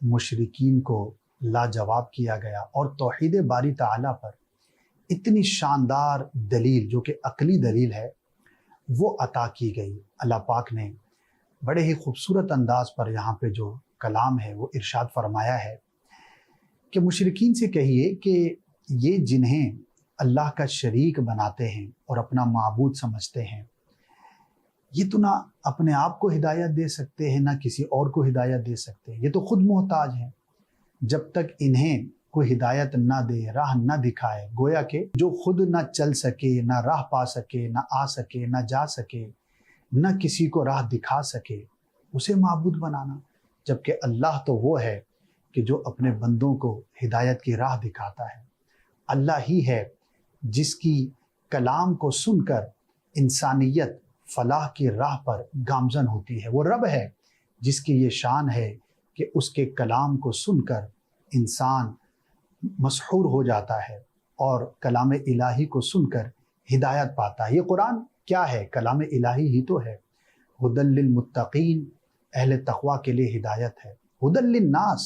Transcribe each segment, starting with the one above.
مشرکین کو لاجواب کیا گیا اور توحید باری تعالیٰ پر اتنی شاندار دلیل جو کہ عقلی دلیل ہے وہ عطا کی گئی۔ اللہ پاک نے بڑے ہی خوبصورت انداز پر یہاں پہ جو کلام ہے وہ ارشاد فرمایا ہے کہ مشرکین سے کہیے کہ یہ جنہیں اللہ کا شریک بناتے ہیں اور اپنا معبود سمجھتے ہیں، یہ تو نہ اپنے آپ کو ہدایت دے سکتے ہیں نہ کسی اور کو ہدایت دے سکتے ہیں، یہ تو خود محتاج ہیں۔ جب تک انہیں کوئی ہدایت نہ دے، راہ نہ دکھائے، گویا کہ جو خود نہ چل سکے، نہ راہ پا سکے، نہ آ سکے، نہ جا سکے، نہ کسی کو راہ دکھا سکے، اسے معبود بنانا، جبکہ اللہ تو وہ ہے کہ جو اپنے بندوں کو ہدایت کی راہ دکھاتا ہے۔ اللہ ہی ہے جس کی کلام کو سن کر انسانیت فلاح کی راہ پر گامزن ہوتی ہے۔ وہ رب ہے جس کی یہ شان ہے کہ اس کے کلام کو سن کر انسان مسحور ہو جاتا ہے اور کلام الہی کو سن کر ہدایت پاتا ہے۔ یہ قرآن کیا ہے؟ کلام الہی ہی تو ہے۔ ہدی للمتقین، اہل تقوی کے لیے ہدایت ہے۔ ہدی للناس،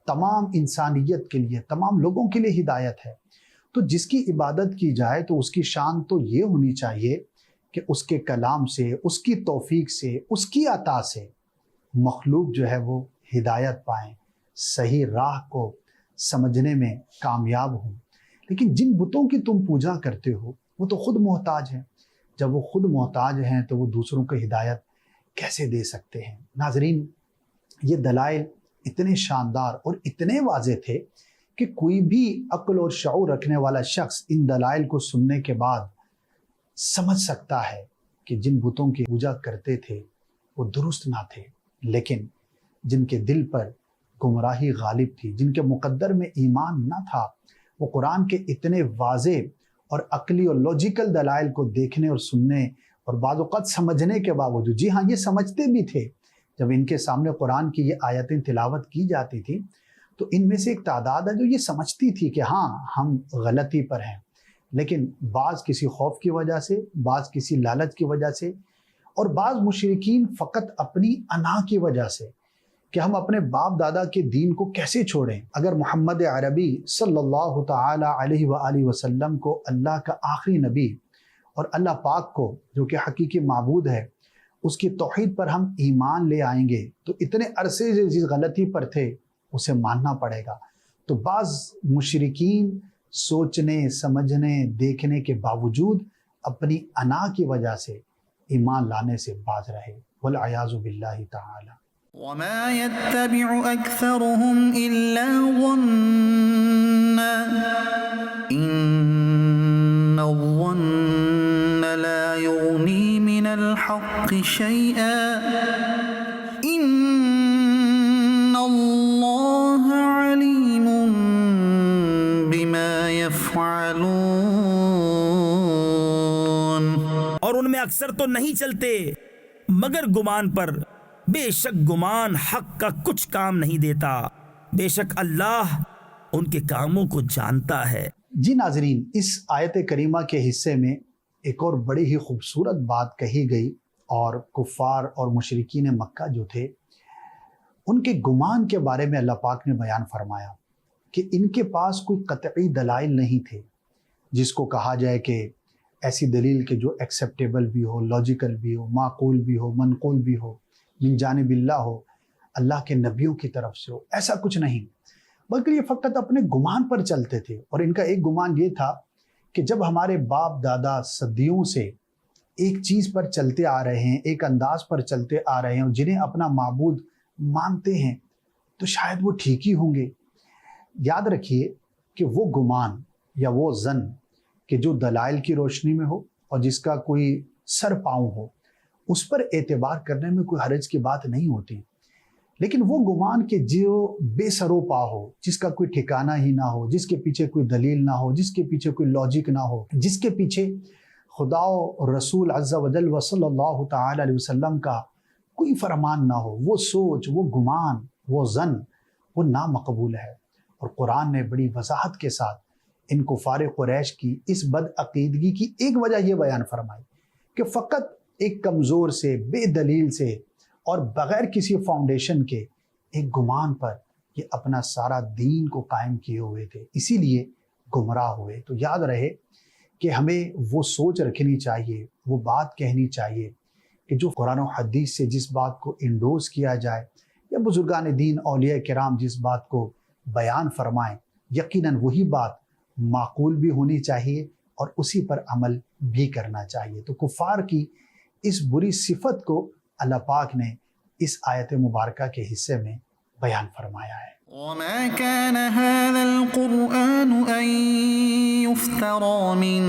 تمام انسانیت کے لیے، تمام لوگوں کے لیے ہدایت ہے۔ تو جس کی عبادت کی جائے تو اس کی شان تو یہ ہونی چاہیے کہ اس کے کلام سے، اس کی توفیق سے، اس کی عطا سے مخلوق جو ہے وہ ہدایت پائیں، صحیح راہ کو سمجھنے میں کامیاب ہوں۔ لیکن جن بتوں کی تم پوجا کرتے ہو وہ تو خود محتاج ہیں۔ جب وہ خود محتاج ہیں تو وہ دوسروں کو ہدایت کیسے دے سکتے ہیں؟ ناظرین، یہ دلائل اتنے شاندار اور اتنے واضح تھے کہ کوئی بھی عقل اور شعور رکھنے والا شخص ان دلائل کو سننے کے بعد سمجھ سکتا ہے کہ جن بتوں کی پوجا کرتے تھے وہ درست نہ تھے، لیکن جن کے دل پر گمراہی غالب تھی، جن کے مقدر میں ایمان نہ تھا، وہ قرآن کے اتنے واضح اور عقلی اور لوجیکل دلائل کو دیکھنے اور سننے اور بعض اوقات سمجھنے کے باوجود، جی ہاں یہ سمجھتے بھی تھے، جب ان کے سامنے قرآن کی یہ آیتیں تلاوت کی جاتی تھی تو ان میں سے ایک تعداد ہے جو یہ سمجھتی تھی کہ ہاں ہم غلطی پر ہیں، لیکن بعض کسی خوف کی وجہ سے، بعض کسی لالچ کی وجہ سے، اور بعض مشرکین فقط اپنی انا کی وجہ سے کہ ہم اپنے باپ دادا کے دین کو کیسے چھوڑیں۔ اگر محمد عربی صلی اللہ تعالی علیہ وآلہ وسلم کو اللہ کا آخری نبی اور اللہ پاک کو جو کہ حقیقی معبود ہے اس کی توحید پر ہم ایمان لے آئیں گے تو اتنے عرصے سے جس غلطی پر تھے اسے ماننا پڑے گا۔ تو بعض مشرکین سوچنے، سمجھنے، دیکھنے کے باوجود اپنی انا کی وجہ سے ایمان لانے سے باز رہے، والعیاذ باللہ تعالی۔ وما يتبع أكثرهم إلا ظنا إن الظن لا يغني من الحق شيئا إن الله عليم بما يفعلون۔ اور ان میں اکثر تو نہیں چلتے مگر گمان پر، بے شک گمان حق کا کچھ کام نہیں دیتا، بے شک اللہ ان کے کاموں کو جانتا ہے۔ جی ناظرین، اس آیت کریمہ کے حصے میں ایک اور بڑی ہی خوبصورت بات کہی گئی، اور کفار اور مشرکین مکہ جو تھے ان کے گمان کے بارے میں اللہ پاک نے بیان فرمایا کہ ان کے پاس کوئی قطعی دلائل نہیں تھے جس کو کہا جائے کہ ایسی دلیل کہ جو ایکسیپٹیبل بھی ہو، لاجیکل بھی ہو، معقول بھی ہو، منقول بھی ہو، من جانب اللہ ہو، اللہ کے نبیوں کی طرف سے ہو، ایسا کچھ نہیں، بلکہ یہ فقط اپنے گمان پر چلتے تھے۔ اور ان کا ایک گمان یہ تھا کہ جب ہمارے باپ دادا صدیوں سے ایک چیز پر چلتے آ رہے ہیں، ایک انداز پر چلتے آ رہے ہیں اور جنہیں اپنا معبود مانتے ہیں تو شاید وہ ٹھیک ہی ہوں گے۔ یاد رکھیے کہ وہ گمان یا وہ ظن کہ جو دلائل کی روشنی میں ہو اور جس کا کوئی سر پاؤں ہو، اس پر اعتبار کرنے میں کوئی حرج کی بات نہیں ہوتی، لیکن وہ گمان کہ جو بے سرو پا ہو، جس کا کوئی ٹھکانہ ہی نہ ہو، جس کے پیچھے کوئی دلیل نہ ہو، جس کے پیچھے کوئی لاجک نہ ہو، جس کے پیچھے خدا و رسول عز و جل و صلی اللہ تعالی علیہ وسلم کا کوئی فرمان نہ ہو، وہ سوچ، وہ گمان، وہ ظن، وہ نامقبول ہے۔ اور قرآن نے بڑی وضاحت کے ساتھ ان کفار قریش کی اس بد عقیدگی کی ایک وجہ یہ بیان فرمائی کہ فقط ایک کمزور سے، بے دلیل سے اور بغیر کسی فاؤنڈیشن کے ایک گمان پر یہ اپنا سارا دین کو قائم کیے ہوئے تھے، اسی لیے گمراہ ہوئے۔ تو یاد رہے کہ ہمیں وہ سوچ رکھنی چاہیے، وہ بات کہنی چاہیے کہ جو قرآن و حدیث سے جس بات کو انڈورس کیا جائے یا بزرگان دین اولیاء کرام جس بات کو بیان فرمائیں، یقیناً وہی بات معقول بھی ہونی چاہیے اور اسی پر عمل بھی کرنا چاہیے۔ تو کفار کی اس بری صفت کو اللہ پاک نے اس آیت مبارکہ کے حصے میں بیان فرمایا ہے۔ وما كان هذا القرآن أن يفترى من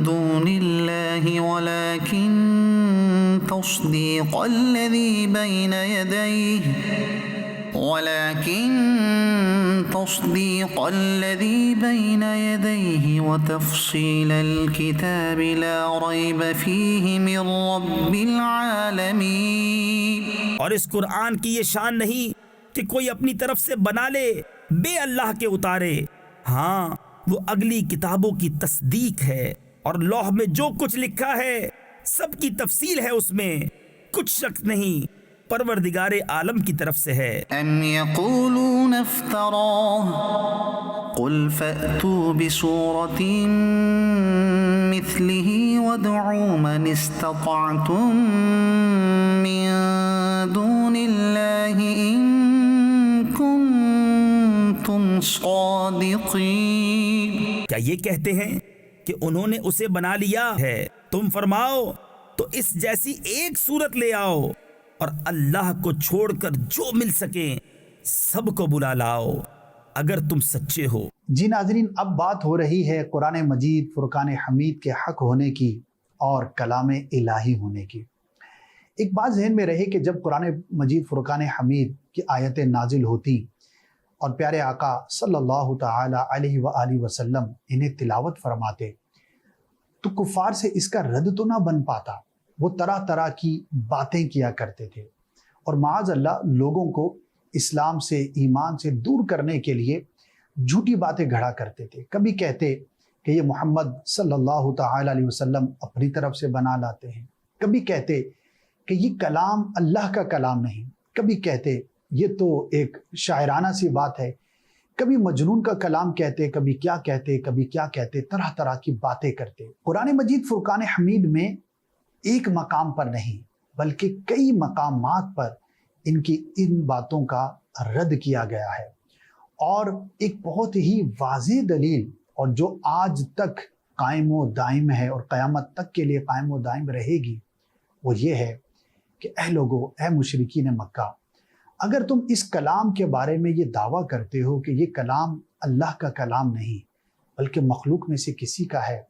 دون الله ولكن تصديق الذي بين يديه وتفصيل الكتاب لا ريب فيه من رب العالمين۔ اور اس قرآن کی یہ شان نہیں کہ کوئی اپنی طرف سے بنا لے بے اللہ کے اتارے، ہاں وہ اگلی کتابوں کی تصدیق ہے اور لوح میں جو کچھ لکھا ہے سب کی تفصیل ہے، اس میں کچھ شک نہیں، پروردگار عالم کی طرف سے ہے۔ ام یقولون افتراہ قل فأتوا بسورة مثله وادعوا من استطعتم من دون الله إن كنتم صادقين۔ کیا یہ کہتے ہیں کہ انہوں نے اسے بنا لیا ہے؟ تم فرماؤ تو اس جیسی ایک صورت لے آؤ اور اللہ کو چھوڑ کر جو مل سکے سب کو بلا لاؤ اگر تم سچے ہو۔ جی ناظرین، اب بات ہو رہی ہے قرآن مجید فرقان حمید کے حق ہونے کی اور کلام الہی ہونے کی۔ ایک بات ذہن میں رہے کہ جب قرآن مجید فرقان حمید کی آیتیں نازل ہوتی اور پیارے آقا صلی اللہ تعالی علیہ وآلہ وسلم انہیں تلاوت فرماتے تو کفار سے اس کا رد تو نہ بن پاتا، وہ طرح طرح کی باتیں کیا کرتے تھے اور معاذ اللہ لوگوں کو اسلام سے ایمان سے دور کرنے کے لیے جھوٹی باتیں گھڑا کرتے تھے۔ کبھی کہتے کہ یہ محمد صلی اللہ تعالی علیہ وسلم اپنی طرف سے بنا لاتے ہیں، کبھی کہتے کہ یہ کلام اللہ کا کلام نہیں، کبھی کہتے یہ تو ایک شاعرانہ سی بات ہے، کبھی مجنون کا کلام کہتے، کبھی کیا کہتے، طرح طرح کی باتیں کرتے۔ قرآن مجید فرقان حمید میں ایک مقام پر نہیں بلکہ کئی مقامات پر ان باتوں کا رد کیا گیا ہے، اور ایک بہت ہی واضح دلیل اور جو آج تک قائم و دائم ہے اور قیامت تک کے لیے قائم و دائم رہے گی وہ یہ ہے کہ اے لوگو، اے مشرکین مکہ، اگر تم اس کلام کے بارے میں یہ دعویٰ کرتے ہو کہ یہ کلام اللہ کا کلام نہیں بلکہ مخلوق میں سے کسی کا ہے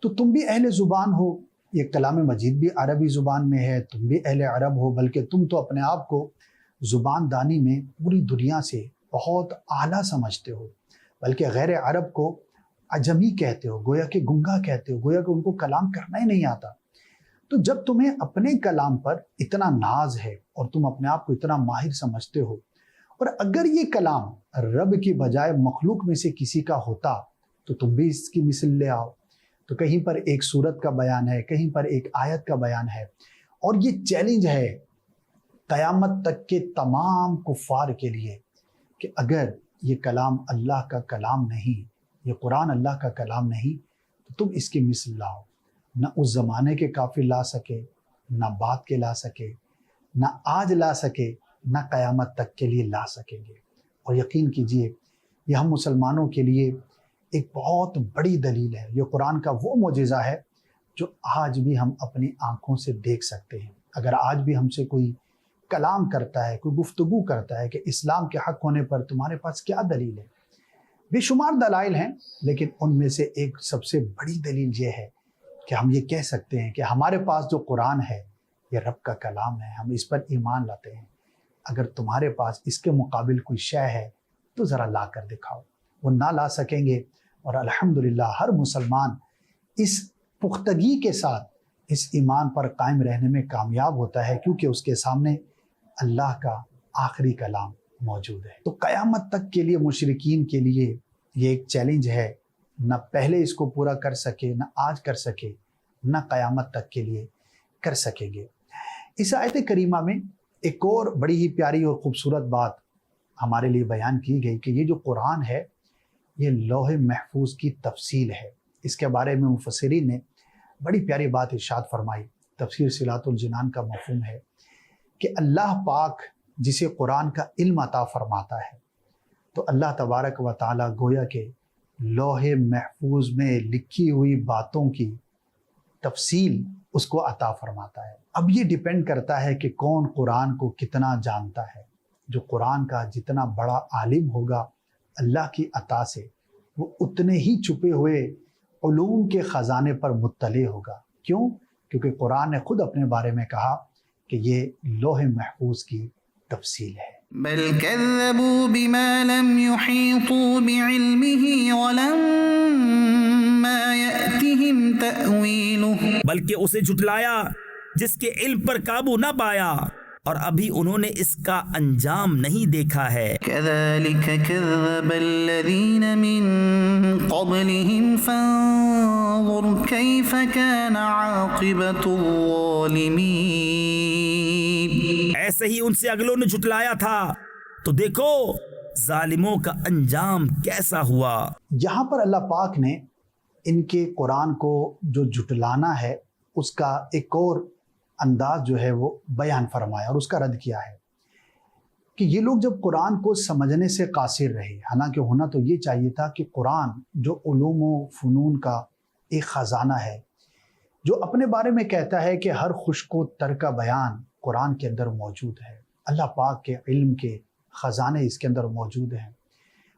تو تم بھی اہل زبان ہو، یہ کلام مجید بھی عربی زبان میں ہے، تم بھی اہل عرب ہو، بلکہ تم تو اپنے آپ کو زبان دانی میں پوری دنیا سے بہت اعلیٰ سمجھتے ہو، بلکہ غیر عرب کو عجمی کہتے ہو، گویا کہ گنگا کہتے ہو، گویا کہ ان کو کلام کرنا ہی نہیں آتا۔ تو جب تمہیں اپنے کلام پر اتنا ناز ہے اور تم اپنے آپ کو اتنا ماہر سمجھتے ہو، اور اگر یہ کلام رب کی بجائے مخلوق میں سے کسی کا ہوتا تو تم بھی اس کی مثل لے آؤ۔ تو کہیں پر ایک سورت کا بیان ہے، کہیں پر ایک آیت کا بیان ہے، اور یہ چیلنج ہے قیامت تک کے تمام کفار کے لیے کہ اگر یہ کلام اللہ کا کلام نہیں، یہ قرآن اللہ کا کلام نہیں تو تم اس کی مثل لاؤ۔ نہ اس زمانے کے کافر لا سکے، نہ بعد کے لا سکے، نہ آج لا سکے، نہ قیامت تک کے لیے لا سکیں گے۔ اور یقین کیجئے یہ ہم مسلمانوں کے لیے ایک بہت بڑی دلیل ہے، یہ قرآن کا وہ معجزہ ہے جو آج بھی ہم اپنی آنکھوں سے دیکھ سکتے ہیں۔ اگر آج بھی ہم سے کوئی کلام کرتا ہے، کوئی گفتگو کرتا ہے کہ اسلام کے حق ہونے پر تمہارے پاس کیا دلیل ہے، بے شمار دلائل ہیں، لیکن ان میں سے ایک سب سے بڑی دلیل یہ ہے کہ ہم یہ کہہ سکتے ہیں کہ ہمارے پاس جو قرآن ہے یہ رب کا کلام ہے، ہم اس پر ایمان لاتے ہیں۔ اگر تمہارے پاس اس کے مقابل کوئی شے ہے تو ذرا لا کر دکھاؤ۔ وہ نہ لا سکیں گے، اور الحمدللہ ہر مسلمان اس پختگی کے ساتھ اس ایمان پر قائم رہنے میں کامیاب ہوتا ہے کیونکہ اس کے سامنے اللہ کا آخری کلام موجود ہے۔ تو قیامت تک کے لیے مشرکین کے لیے یہ ایک چیلنج ہے، نہ پہلے اس کو پورا کر سکے، نہ آج کر سکے، نہ قیامت تک کے لیے کر سکیں گے۔ اس آیت کریمہ میں ایک اور بڑی ہی پیاری اور خوبصورت بات ہمارے لیے بیان کی گئی کہ یہ جو قرآن ہے یہ لوح محفوظ کی تفصیل ہے۔ اس کے بارے میں مفسرین نے بڑی پیاری بات ارشاد فرمائی۔ تفسیر صلاۃ الجنان کا مفہوم ہے کہ اللہ پاک جسے قرآن کا علم عطا فرماتا ہے تو اللہ تبارک و تعالیٰ گویا کہ لوح محفوظ میں لکھی ہوئی باتوں کی تفصیل اس کو عطا فرماتا ہے۔ اب یہ ڈیپینڈ کرتا ہے کہ کون قرآن کو کتنا جانتا ہے۔ جو قرآن کا جتنا بڑا عالم ہوگا اللہ کی عطا سے، وہ اتنے ہی چھپے ہوئے علوم کے خزانے پر مطلع ہوگا۔ کیوں؟ کیونکہ قرآن نے خود اپنے بارے میں کہا کہ یہ لوح محفوظ کی تفصیل ہے۔ بل كذبوا بما لم يحيطوا بعلمه ولما يأتهم تأويله، بلکہ اسے جھٹلایا جس کے علم پر قابو نہ پایا اور ابھی انہوں نے اس کا انجام نہیں دیکھا ہے۔ كذلك كذب الذين من قبلهم فانظر كيف كان عاقبة الظالمين۔ ایسے ہی ان سے اگلوں نے جھٹلایا تھا تو دیکھو ظالموں کا انجام کیسا ہوا۔ یہاں پر اللہ پاک نے ان کے قرآن کو جو جھٹلانا ہے اس کا ایک اور انداز جو ہے وہ بیان فرمایا اور اس کا رد کیا ہے کہ یہ لوگ جب قرآن کو سمجھنے سے قاصر رہے، حالانکہ ہونا تو یہ چاہیے تھا کہ قرآن جو علوم و فنون کا ایک خزانہ ہے، جو اپنے بارے میں کہتا ہے کہ ہر خشک و تر کا بیان قرآن کے اندر موجود ہے، اللہ پاک کے علم کے خزانے اس کے اندر موجود ہیں،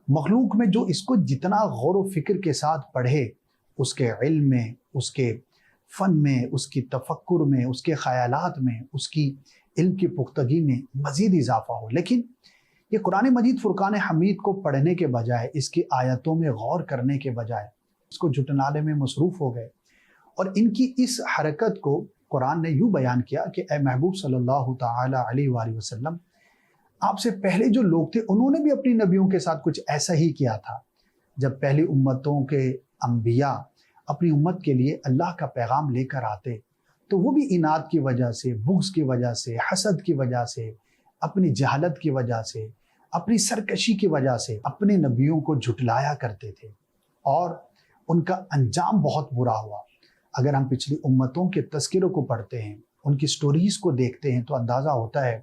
مخلوق میں جو اس کو جتنا غور و فکر کے ساتھ پڑھے اس کے علم میں، اس کے فن میں، اس کی تفکر میں، اس کے خیالات میں، اس کی علم کی پختگی میں مزید اضافہ ہو۔ لیکن یہ قرآن مجید فرقان حمید کو پڑھنے کے بجائے، اس کی آیتوں میں غور کرنے کے بجائے اس کو جھٹلانے میں مصروف ہو گئے، اور ان کی اس حرکت کو قرآن نے یوں بیان کیا کہ اے محبوب صلی اللہ تعالی علیہ وآلہ وسلم، آپ سے پہلے جو لوگ تھے انہوں نے بھی اپنی نبیوں کے ساتھ کچھ ایسا ہی کیا تھا۔ جب پہلی امتوں کے انبیاء اپنی امت کے لیے اللہ کا پیغام لے کر آتے تو وہ بھی اناد کی وجہ سے، بغض کی وجہ سے، حسد کی وجہ سے، اپنی جہالت کی وجہ سے، اپنی سرکشی کی وجہ سے اپنے نبیوں کو جھٹلایا کرتے تھے، اور ان کا انجام بہت برا ہوا۔ اگر ہم پچھلی امتوں کے تذکروں کو پڑھتے ہیں، ان کی سٹوریز کو دیکھتے ہیں تو اندازہ ہوتا ہے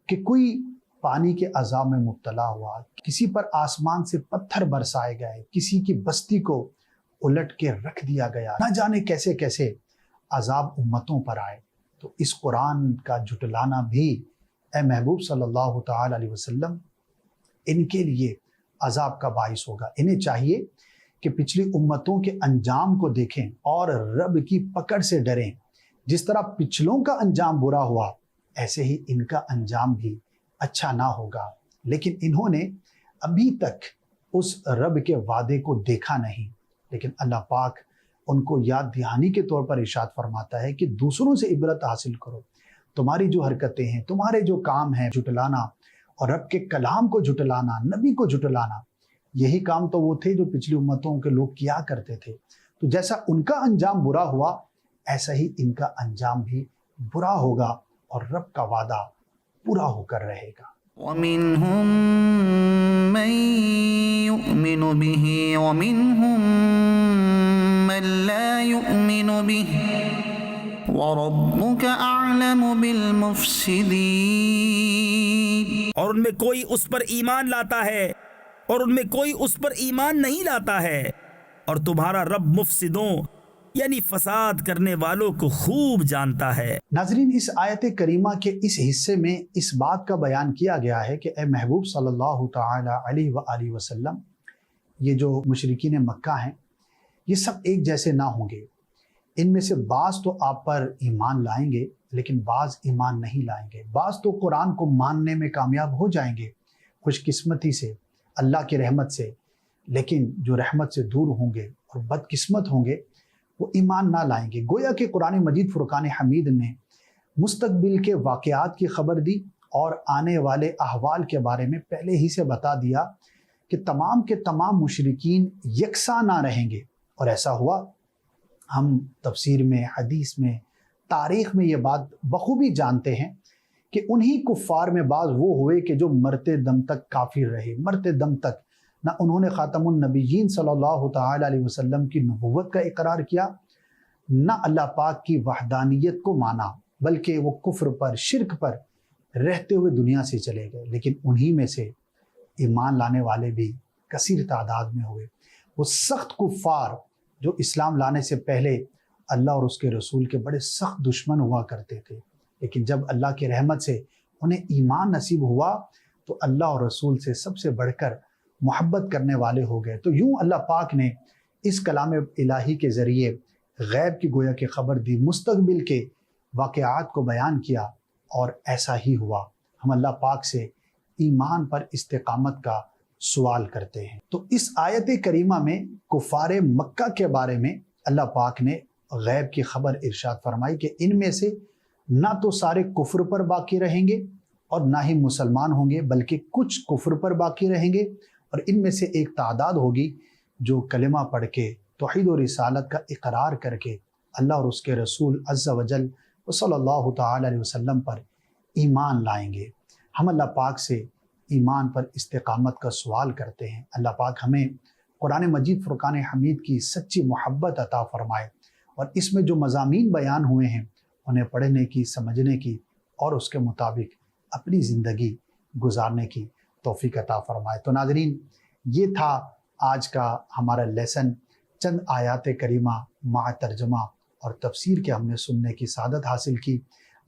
کہ کوئی پانی کے عذاب میں مبتلا ہوا، کسی پر آسمان سے پتھر برسائے گئے، کسی کی بستی کو الٹ کے رکھ دیا گیا، نہ جانے کیسے کیسے عذاب امتوں پر آئے۔ تو اس قرآن کا جھٹلانا بھی اے محبوب صلی اللہ تعالی علیہ وسلم ان کے لیے عذاب کا باعث ہوگا۔ انہیں چاہیے کہ پچھلی امتوں کے انجام کو دیکھیں اور رب کی پکڑ سے ڈریں۔ جس طرح پچھلوں کا انجام برا ہوا، ایسے ہی ان کا انجام بھی اچھا نہ ہوگا، لیکن انہوں نے ابھی تک اس رب کے وعدے کو دیکھا نہیں۔ لیکن اللہ پاک ان کو یاد دہانی کے طور پر ارشاد فرماتا ہے کہ دوسروں سے عبرت حاصل کرو، تمہاری جو حرکتیں ہیں، تمہارے جو کام ہیں، جھٹلانا اور رب کے کلام کو جھٹلانا، نبی کو جھٹلانا، یہی کام تو وہ تھے جو پچھلی امتوں کے لوگ کیا کرتے تھے۔ تو جیسا ان کا انجام برا ہوا، ایسا ہی ان کا انجام بھی برا ہوگا اور رب کا وعدہ پورا ہو کر رہے گا۔ وَمِنْهُمْ مَنْ يُؤْمِنُ بِهِ وَمِنْهُمْ مَنْ لَا يُؤْمِنُ بِهِ وَرَبُّكَ أَعْلَمُ بِالْمُفْسِدِينَ۔ اور ان میں کوئی اس پر ایمان لاتا ہے اور ان میں کوئی اس پر ایمان نہیں لاتا ہے، اور تمہارا رب مفسدوں یعنی فساد کرنے والوں کو خوب جانتا ہے۔ ناظرین، اس آیت کریمہ کے اس حصے میں اس بات کا بیان کیا گیا ہے کہ اے محبوب صلی اللہ تعالی علیہ وآلہ وسلم، یہ جو مشرکین مکہ ہیں یہ سب ایک جیسے نہ ہوں گے۔ ان میں سے بعض تو آپ پر ایمان لائیں گے لیکن بعض ایمان نہیں لائیں گے، بعض تو قرآن کو ماننے میں کامیاب ہو جائیں گے خوش قسمتی سے، اللہ کی رحمت سے، لیکن جو رحمت سے دور ہوں گے اور بدقسمت ہوں گے وہ ایمان نہ لائیں گے۔ گویا کہ قرآن مجید فرقان حمید نے مستقبل کے واقعات کی خبر دی اور آنے والے احوال کے بارے میں پہلے ہی سے بتا دیا کہ تمام کے تمام مشرکین یکساں نہ رہیں گے، اور ایسا ہوا۔ ہم تفسیر میں، حدیث میں، تاریخ میں یہ بات بخوبی جانتے ہیں کہ انہی کفار میں بعض وہ ہوئے کہ جو مرتے دم تک کافر رہے، مرتے دم تک نہ انہوں نے خاتم النبیین صلی اللہ تعالی علیہ وسلم کی نبوت کا اقرار کیا، نہ اللہ پاک کی وحدانیت کو مانا، بلکہ وہ کفر پر، شرک پر رہتے ہوئے دنیا سے چلے گئے۔ لیکن انہی میں سے ایمان لانے والے بھی کثیر تعداد میں ہوئے۔ وہ سخت کفار جو اسلام لانے سے پہلے اللہ اور اس کے رسول کے بڑے سخت دشمن ہوا کرتے تھے، لیکن جب اللہ کی رحمت سے انہیں ایمان نصیب ہوا تو اللہ اور رسول سے سب سے بڑھ کر محبت کرنے والے ہو گئے۔ تو یوں اللہ پاک نے اس کلام الہی کے ذریعے غیب کی گویا کہ خبر دی، مستقبل کے واقعات کو بیان کیا، اور ایسا ہی ہوا۔ ہم اللہ پاک سے ایمان پر استقامت کا سوال کرتے ہیں۔ تو اس آیت کریمہ میں کفار مکہ کے بارے میں اللہ پاک نے غیب کی خبر ارشاد فرمائی کہ ان میں سے نہ تو سارے کفر پر باقی رہیں گے اور نہ ہی مسلمان ہوں گے، بلکہ کچھ کفر پر باقی رہیں گے، اور ان میں سے ایک تعداد ہوگی جو کلمہ پڑھ کے توحید و رسالت کا اقرار کر کے اللہ اور اس کے رسول عز و جل صلی اللہ تعالی علیہ وسلم پر ایمان لائیں گے۔ ہم اللہ پاک سے ایمان پر استقامت کا سوال کرتے ہیں۔ اللہ پاک ہمیں قرآن مجید فرقان حمید کی سچی محبت عطا فرمائے، اور اس میں جو مضامین بیان ہوئے ہیں انہیں پڑھنے کی، سمجھنے کی اور اس کے مطابق اپنی زندگی گزارنے کی توفیق عطا فرمائے۔ تو ناظرین، یہ تھا آج کا ہمارا لیسن، چند آیات کریمہ مع ترجمہ اور تفسیر کے ہم نے سننے کی سعادت حاصل کی۔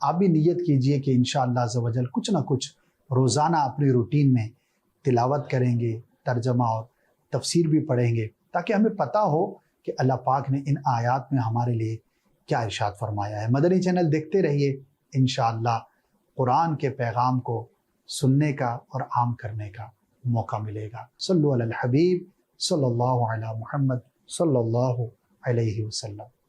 آپ بھی نیت کیجئے کہ انشاءاللہ عز و جل کچھ نہ کچھ روزانہ اپنی روٹین میں تلاوت کریں گے، ترجمہ اور تفسیر بھی پڑھیں گے، تاکہ ہمیں پتہ ہو کہ اللہ پاک نے ان آیات میں ہمارے لیے کیا ارشاد فرمایا ہے۔ مدنی چینل دیکھتے رہیے، انشاءاللہ قرآن کے پیغام کو سننے کا اور عام کرنے کا موقع ملے گا۔ صلو علی الحبیب صلی اللہ علی محمد صلی اللہ علیہ وسلم۔